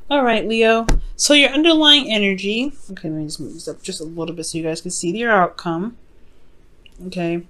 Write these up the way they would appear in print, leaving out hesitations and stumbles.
All right, Leo. So your underlying energy. Okay, let me just move this up just a little bit so you guys can see your outcome. Okay.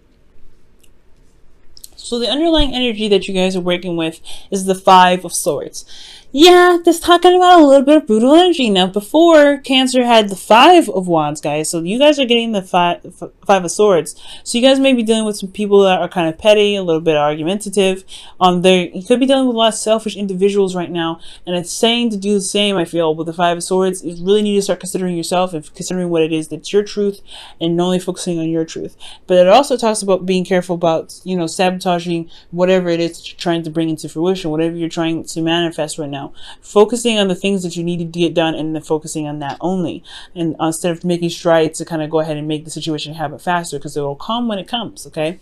So the underlying energy that you guys are working with is the Five of Swords. Yeah, that's talking about a little bit of brutal energy. Now, before, Cancer had the Five of Wands, guys. So you guys are getting the five of Swords. So you guys may be dealing with some people that are kind of petty, a little bit argumentative. You could be dealing with a lot of selfish individuals right now. And it's saying to do the same, I feel, with the Five of Swords. You really need to start considering yourself and considering what it is that's your truth and only focusing on your truth. But it also talks about being careful about, sabotaging whatever it is that you're trying to bring into fruition, whatever you're trying to manifest right now. Focusing on the things that you need to get done and then focusing on that only. And instead of making strides to kind of go ahead and make the situation happen faster, because it will come when it comes, okay?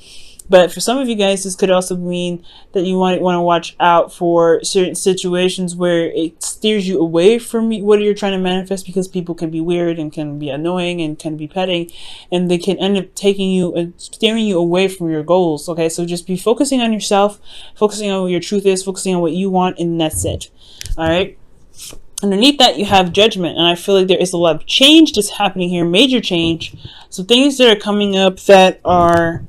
But for some of you guys, this could also mean that you want to watch out for certain situations where it steers you away from what you're trying to manifest, because people can be weird and can be annoying and can be petty, and they can end up taking you and steering you away from your goals. Okay, so just be focusing on yourself, focusing on what your truth is, focusing on what you want, and that's it. All right. Underneath that, you have Judgment, and I feel like there is a lot of change that's happening here, major change. So things that are coming up that are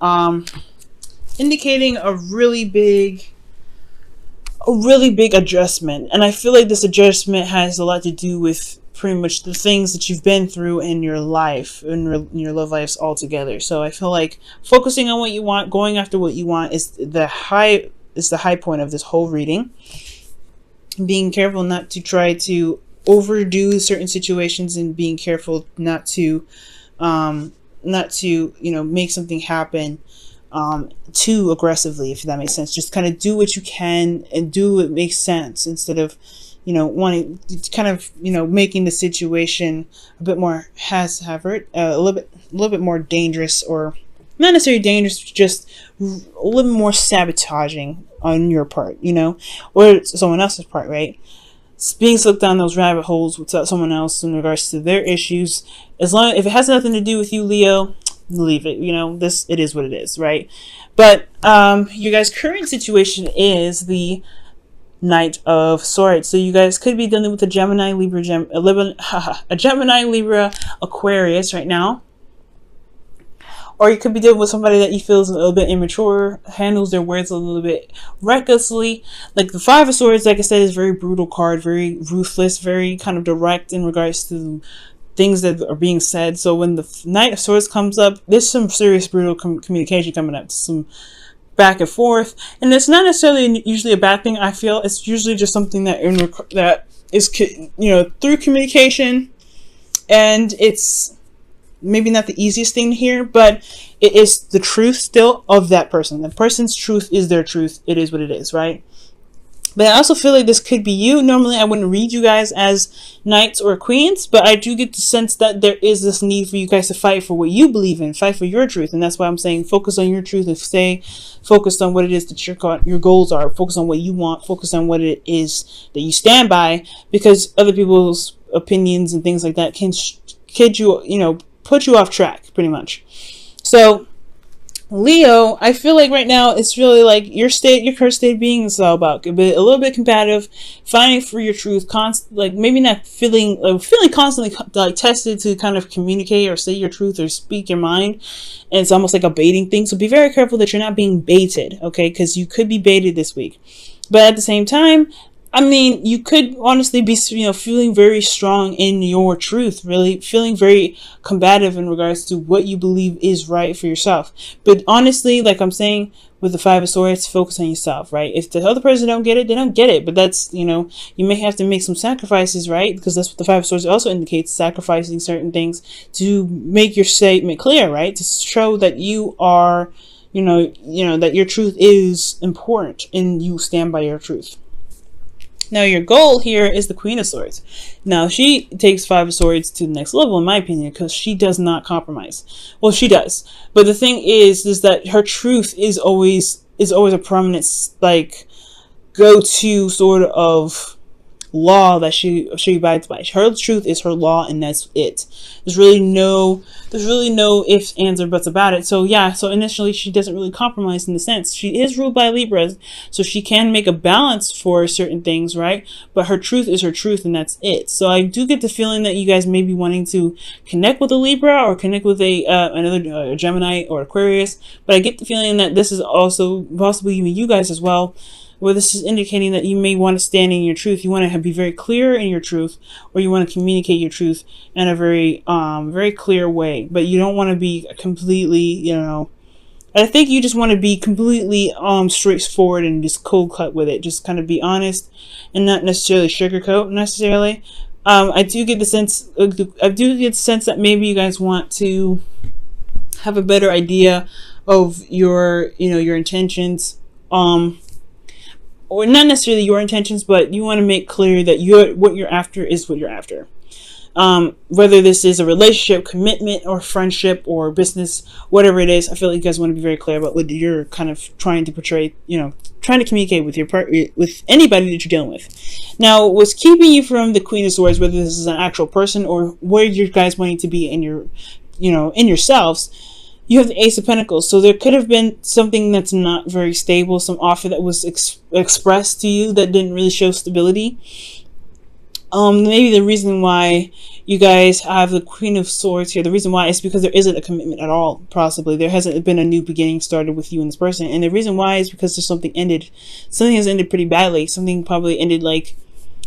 indicating a really big adjustment. And I feel like this adjustment has a lot to do with pretty much the things that you've been through in your life, in your love lives altogether. So I feel like focusing on what you want, going after what you want, is the high point of this whole reading. Being careful not to try to overdo certain situations, and being careful not to make something happen too aggressively, if that makes sense. Just kind of do what you can and do what makes sense, instead of wanting to kind of making the situation a bit more a little bit more dangerous, or not necessarily dangerous, just a little more sabotaging on your part, or someone else's part, right? Being slipped down those rabbit holes with someone else in regards to their issues. If it has nothing to do with you, Leo, leave it. It is what it is, right? But your guys' current situation is the Knight of Swords. So you guys could be dealing with a Gemini, Libra, Aquarius right now. Or you could be dealing with somebody that you feel is a little bit immature, handles their words a little bit recklessly. Like the Five of Swords, like I said, is a very brutal card, very ruthless, very kind of direct in regards to things that are being said. So when the Knight of Swords comes up, there's some serious brutal communication coming up, some back and forth. And it's not necessarily usually a bad thing, I feel. It's usually just something that is through communication, and it's maybe not the easiest thing to hear, but it is the truth still of that person. The person's truth is their truth. It is what it is, right? But I also feel like this could be you. Normally, I wouldn't read you guys as knights or queens, but I do get the sense that there is this need for you guys to fight for what you believe in, fight for your truth. And that's why I'm saying focus on your truth and stay focused on what it is that your goals are. Focus on what you want. Focus on what it is that you stand by, because other people's opinions and things like that can put you off track, pretty much. So Leo, I feel like right now it's really like your current state of being is all about a little bit combative, fighting for your truth, maybe not feeling constantly like tested to kind of communicate or say your truth or speak your mind, and it's almost like a baiting thing. So be very careful that you're not being baited, okay? Because you could be baited this week. But at the same time, I mean, you could honestly be, feeling very strong in your truth, really feeling very combative in regards to what you believe is right for yourself. But honestly, like I'm saying, with the Five of Swords, focus on yourself, right? If the other person don't get it, they don't get it. But that's, you may have to make some sacrifices, right? Because that's what the Five of Swords also indicates, sacrificing certain things to make your statement clear, right? To show that you are, that your truth is important and you stand by your truth. Now, your goal here is the Queen of Swords. Now, she takes Five of Swords to the next level, in my opinion, because she does not compromise. Well, she does. But the thing is that her truth is always a prominent, go-to sort of law that she abides by. Her truth is her law, and that's it. There's really no ifs, ands, or buts about it. So yeah, so initially she doesn't really compromise in the sense. She is ruled by Libras, so she can make a balance for certain things, right? But her truth is her truth, and that's it. So I do get the feeling that you guys may be wanting to connect with a Libra or connect with another Gemini or Aquarius. But I get the feeling that this is also possibly even you guys as well, where this is indicating that you may want to stand in your truth. You want to be very clear in your truth, or you want to communicate your truth in a very clear way. But you don't want to be completely, I think you just want to be completely straightforward and just cold cut with it. Just kind of be honest and not necessarily sugarcoat necessarily. I do get the sense that maybe you guys want to have a better idea of your intentions. Or not necessarily your intentions, but you want to make clear that what you're after is what you're after. Whether this is a relationship, commitment, or friendship, or business, whatever it is, I feel like you guys want to be very clear about what you're kind of trying to portray, trying to communicate with with anybody that you're dealing with. Now, what's keeping you from the Queen of Swords, whether this is an actual person or where you guys wanting to be in your, in yourselves, you have the Ace of Pentacles. So there could have been something that's not very stable, some offer that was expressed to you that didn't really show stability. Maybe the reason why you guys have the Queen of Swords here, the reason why is because there isn't a commitment at all, possibly. There hasn't been a new beginning started with you and this person. And the reason why is because there's something has ended pretty badly. Something probably ended like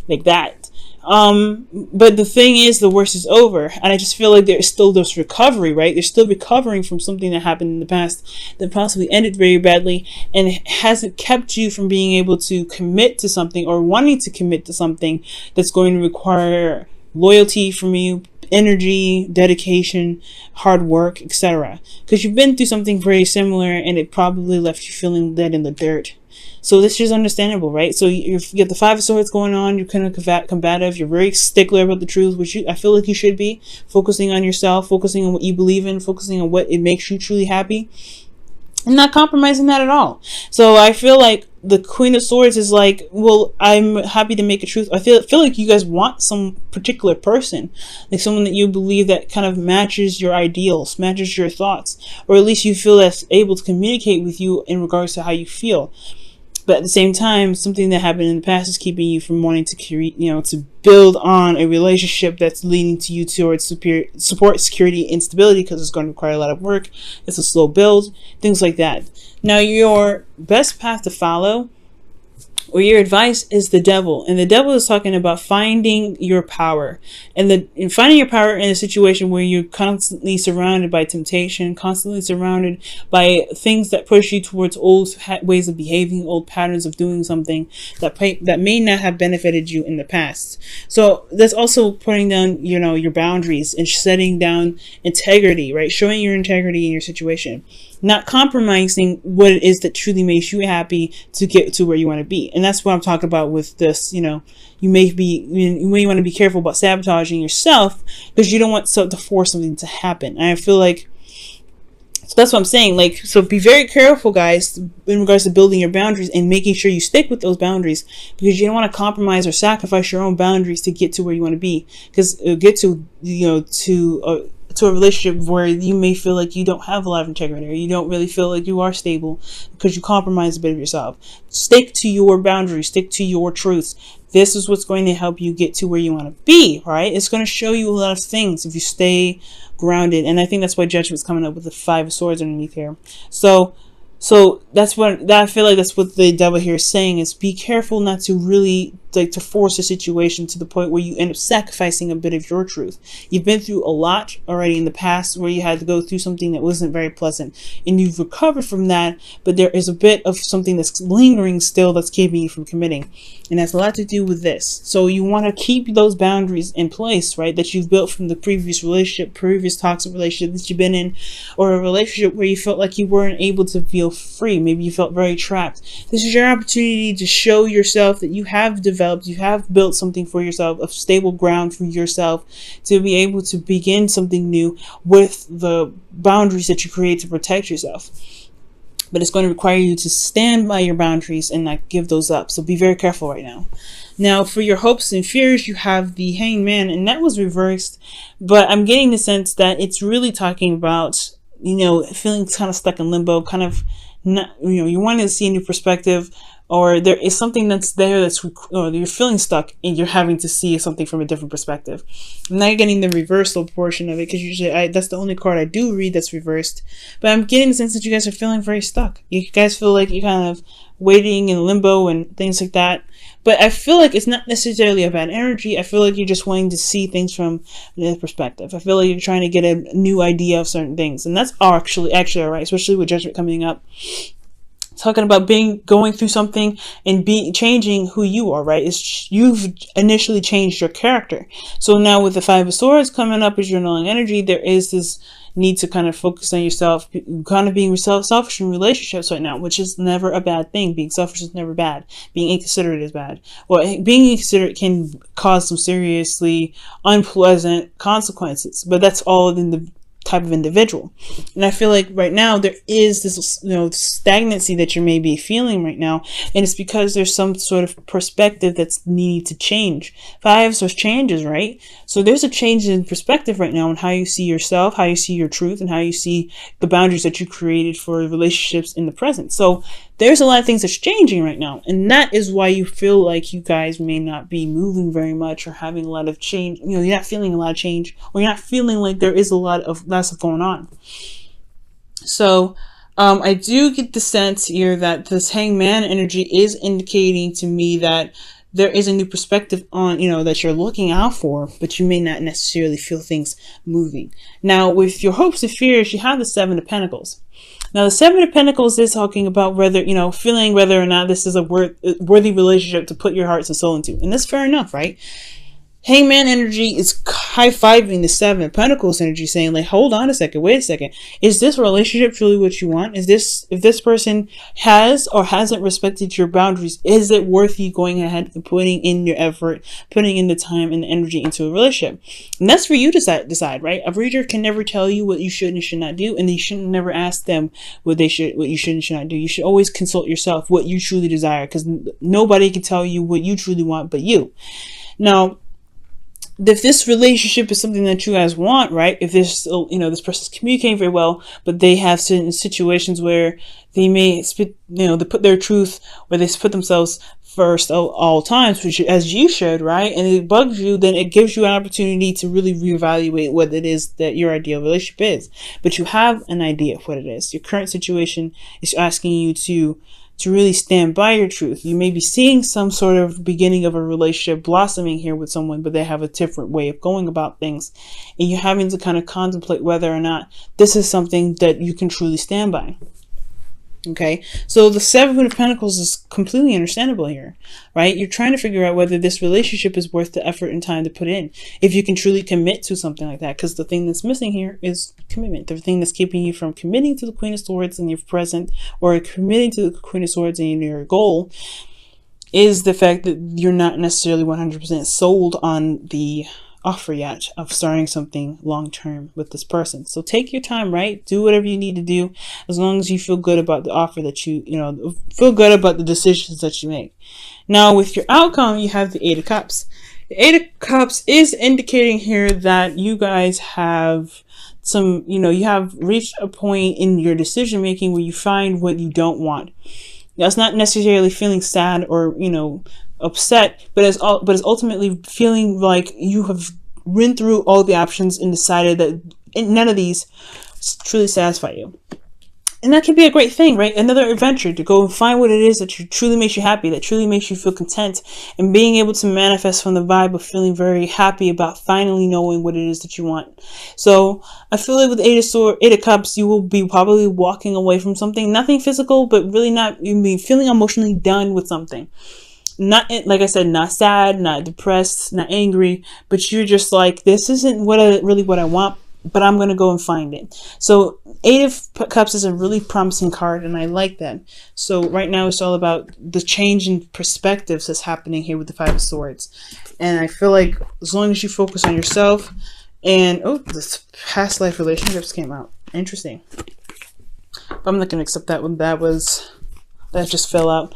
that. But the thing is, the worst is over, and I just feel like there's still this recovery, right? They're still recovering from something that happened in the past that possibly ended very badly, and it hasn't kept you from being able to commit to something or wanting to commit to something that's going to require loyalty from you, energy, dedication, hard work, etc. Because you've been through something very similar, and it probably left you feeling dead in the dirt. So this is understandable, right? So you get the Five of Swords going on. You're kind of combative. You're very stickler about the truth, which I feel like you should be. Focusing on yourself, focusing on what you believe in, focusing on what it makes you truly happy, and not compromising that at all. So I feel like the Queen of Swords is like, well, I'm happy to make a truth. I feel like you guys want some particular person, like someone that you believe that kind of matches your ideals, matches your thoughts, or at least you feel that's able to communicate with you in regards to how you feel. But at the same time, something that happened in the past is keeping you from wanting to create, to build on a relationship that's leading to you towards support, security, and stability, because it's going to require a lot of work. It's a slow build, things like that. Now, your best path to follow, or your advice, is the Devil. And the Devil is talking about finding your power. And finding your power in a situation where you're constantly surrounded by temptation, constantly surrounded by things that push you towards old ways of behaving, old patterns of doing something that may not have benefited you in the past. So that's also putting down, your boundaries and setting down integrity, right? Showing your integrity in your situation. Not compromising what it is that truly makes you happy to get to where you want to be. And that's what I'm talking about with this. You may want to be careful about sabotaging yourself, because you don't want to force something to happen. And I feel like, so that's what I'm saying. So be very careful, guys, in regards to building your boundaries and making sure you stick with those boundaries, because you don't want to compromise or sacrifice your own boundaries to get to where you want to be. Because get to a relationship where you may feel like you don't have a lot of integrity, or you don't really feel like you are stable because you compromise a bit of yourself. Stick to your boundaries, stick to your truths. This is what's going to help you get to where you want to be, right? It's going to show you a lot of things if you stay grounded. And I think that's why Judgment's coming up with the Five of Swords underneath here. So I feel like that's what the Devil here is saying, is be careful not to really to force a situation to the point where you end up sacrificing a bit of your truth. You've been through a lot already in the past where you had to go through something that wasn't very pleasant, and you've recovered from that, but there is a bit of something that's lingering still that's keeping you from committing, and that's a lot to do with this. So you want to keep those boundaries in place, right, that you've built from the previous relationship, previous toxic relationship that you've been in, or a relationship where you felt like you weren't able to feel free. Maybe you felt very trapped. This is your opportunity to show yourself that you have developed, you have built something for yourself, a stable ground for yourself, to be able to begin something new with the boundaries that you create to protect yourself. But it's going to require you to stand by your boundaries and not give those up. So be very careful right now. Now, for your hopes and fears, you have the Hangman, and that was reversed. But I'm getting the sense that it's really talking about, feeling kind of stuck in limbo, kind of not, you want to see a new perspective, or there is something that's there or you're feeling stuck and you're having to see something from a different perspective. I'm not getting the reversal portion of it, because usually that's the only card I do read that's reversed. But I'm getting the sense that you guys are feeling very stuck. You guys feel like you're kind of waiting in limbo and things like that. But I feel like it's not necessarily a bad energy. I feel like you're just wanting to see things from another perspective. I feel like you're trying to get a new idea of certain things, and that's actually all right, especially with Judgment coming up. Talking about going through something and changing who you are, right? You've initially changed your character. So now with the Five of Swords coming up as your knowing energy, there is this need to kind of focus on yourself, kind of being selfish in relationships right now, which is never a bad thing. Being selfish is never bad. Being inconsiderate is bad. Well, being inconsiderate can cause some seriously unpleasant consequences, but that's all in the type of individual. And I feel like right now there is this stagnancy that you may be feeling right now, and it's because there's some sort of perspective that's needed to change. Fives are changes, right? So there's a change in perspective right now on how you see yourself, how you see your truth, and how you see the boundaries that you created for relationships in the present. So there's a lot of things that's changing right now, and that is why you feel like you guys may not be moving very much or having a lot of change. You're not feeling a lot of change, or you're not feeling like there is a lot of stuff going on. So I do get the sense here that this Hangman energy is indicating to me that there is a new perspective on, that you're looking out for, but you may not necessarily feel things moving. Now, with your hopes and fears, you have the Seven of Pentacles. Now, the Seven of Pentacles is talking about whether, feeling whether or not this is a worthy relationship to put your hearts and soul into. And that's fair enough, right? Hangman energy is high-fiving the Seven of Pentacles energy, saying like, hold on a second, wait a second. Is this relationship truly what you want? If this person has or hasn't respected your boundaries, is it worth you going ahead and putting in your effort, putting in the time and the energy into a relationship? And that's for you to decide, right? A reader can never tell you what you should and should not do, and you should never ask them what you should and should not do. You should always consult yourself what you truly desire, because nobody can tell you what you truly want but you. Now, if this relationship is something that you guys want, right? If this, this person's communicating very well, but they have certain situations where they may they put their truth, where they put themselves first all times, which as you should, right? And it bugs you, then it gives you an opportunity to really reevaluate what it is that your ideal relationship is. But you have an idea of what it is. Your current situation is asking you to really stand by your truth. You may be seeing some sort of beginning of a relationship blossoming here with someone, but they have a different way of going about things. And you're having to kind of contemplate whether or not this is something that you can truly stand by. Okay, so the Seven of Pentacles is completely understandable here, right? You're trying to figure out whether this relationship is worth the effort and time to put in, if you can truly commit to something like that, because the thing that's missing here is commitment. The thing that's keeping you from committing to the Queen of Swords in your present, or committing to the Queen of Swords in your goal, is the fact that you're not necessarily 100% sold on the offer yet of starting something long-term with this person. So take your time, right? Do whatever you need to do, as long as you feel good about the offer that feel good about the decisions that you make. Now, with your outcome, you have the Eight of Cups. The Eight of Cups is indicating here that you guys have some, you have reached a point in your decision making where you find what you don't want. That's not necessarily feeling sad or, upset, but it's ultimately feeling like you have run through all the options and decided that none of these truly satisfy you. And that can be a great thing, right? Another adventure to go and find what it is that truly makes you happy, that truly makes you feel content, and being able to manifest from the vibe of feeling very happy about finally knowing what it is that you want. So I feel like with Eight of Cups, you will be probably walking away from something, nothing physical, but really feeling emotionally done with something. Not, like I said, not sad, not depressed, not angry, but you're just like, this isn't really what I want, but I'm going to go and find it. So Eight of Cups is a really promising card, and I like that. So right now it's all about the change in perspectives that's happening here with the Five of Swords. And I feel like as long as you focus on yourself and, this past life relationships came out. Interesting. But I'm not going to accept that one. That just fell out.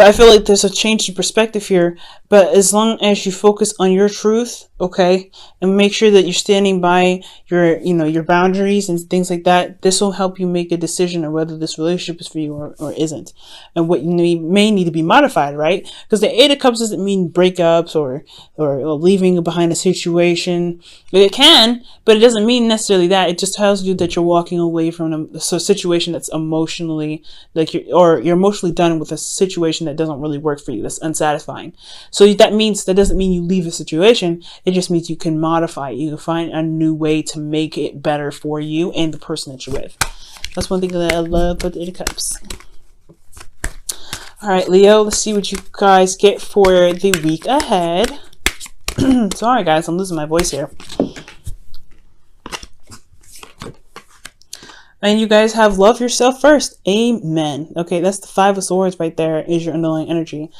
But I feel like there's a change in perspective here. But as long as you focus on your truth, okay, and make sure that you're standing by your, your boundaries and things like that, this will help you make a decision on whether this relationship is for you or isn't, and what you may need to be modified, right? Because the Eight of Cups doesn't mean breakups or leaving behind a situation. It can, but it doesn't mean necessarily that. It just tells you that you're walking away from a situation that's emotionally, like you're emotionally done with a situation that doesn't really work for you, that's unsatisfying. So that doesn't mean you leave a situation. It just means you can modify it. You can find a new way to make it better for you and the person that you're with. That's one thing that I love about the Eight of Cups. All right, Leo, let's see what you guys get for the week ahead. Sorry, guys, I'm losing my voice here. And you guys have love yourself first. Amen. Okay, that's the Five of Swords right there, is your underlying energy.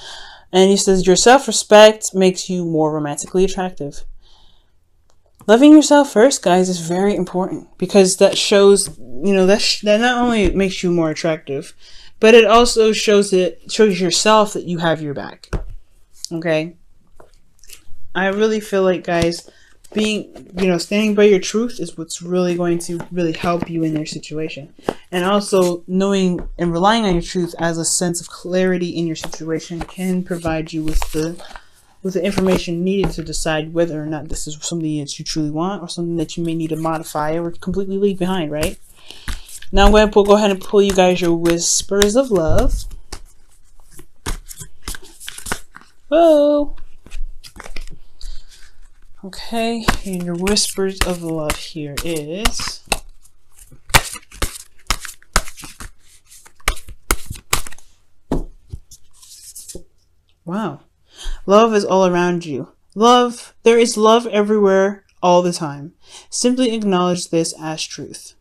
And he says your self-respect makes you more romantically attractive. Loving yourself first, guys, is very important, because that shows, that not only makes you more attractive, but it also shows yourself that you have your back. Okay? I really feel like, guys, standing by your truth is what's really going to really help you in your situation. And also knowing and relying on your truth as a sense of clarity in your situation can provide you with the information needed to decide whether or not this is something that you truly want or something that you may need to modify or completely leave behind, right? Now I'm going to go ahead and pull you guys your whispers of love. Whoa! Okay, and your whispers of love here is... Wow. Love is all around you. Love, there is love everywhere, all the time. Simply acknowledge this as truth.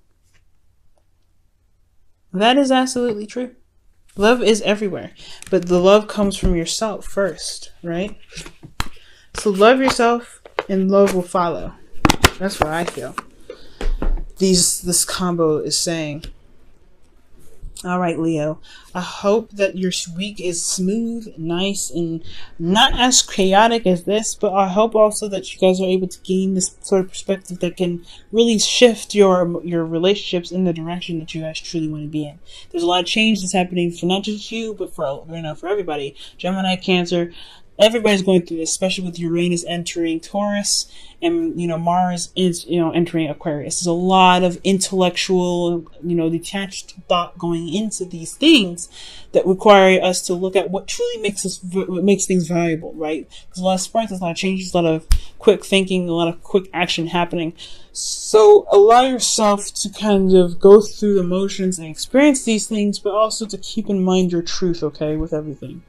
That is absolutely true. Love is everywhere, but the love comes from yourself first, right? So love yourself, and love will follow. That's what I feel this combo is saying. All right, Leo. I hope that your week is smooth, nice, and not as chaotic as this, but I hope also that you guys are able to gain this sort of perspective that can really shift your relationships in the direction that you guys truly want to be in. There's a lot of change that's happening for not just you, but for everybody. Gemini, Cancer. Everybody's going through this, especially with Uranus entering Taurus and, Mars is, entering Aquarius. There's a lot of intellectual, detached thought going into these things that require us to look at what truly makes things valuable, right? There's a lot of sparks, there's a lot of changes, a lot of quick thinking, a lot of quick action happening. So allow yourself to kind of go through the motions and experience these things, but also to keep in mind your truth, okay, with everything.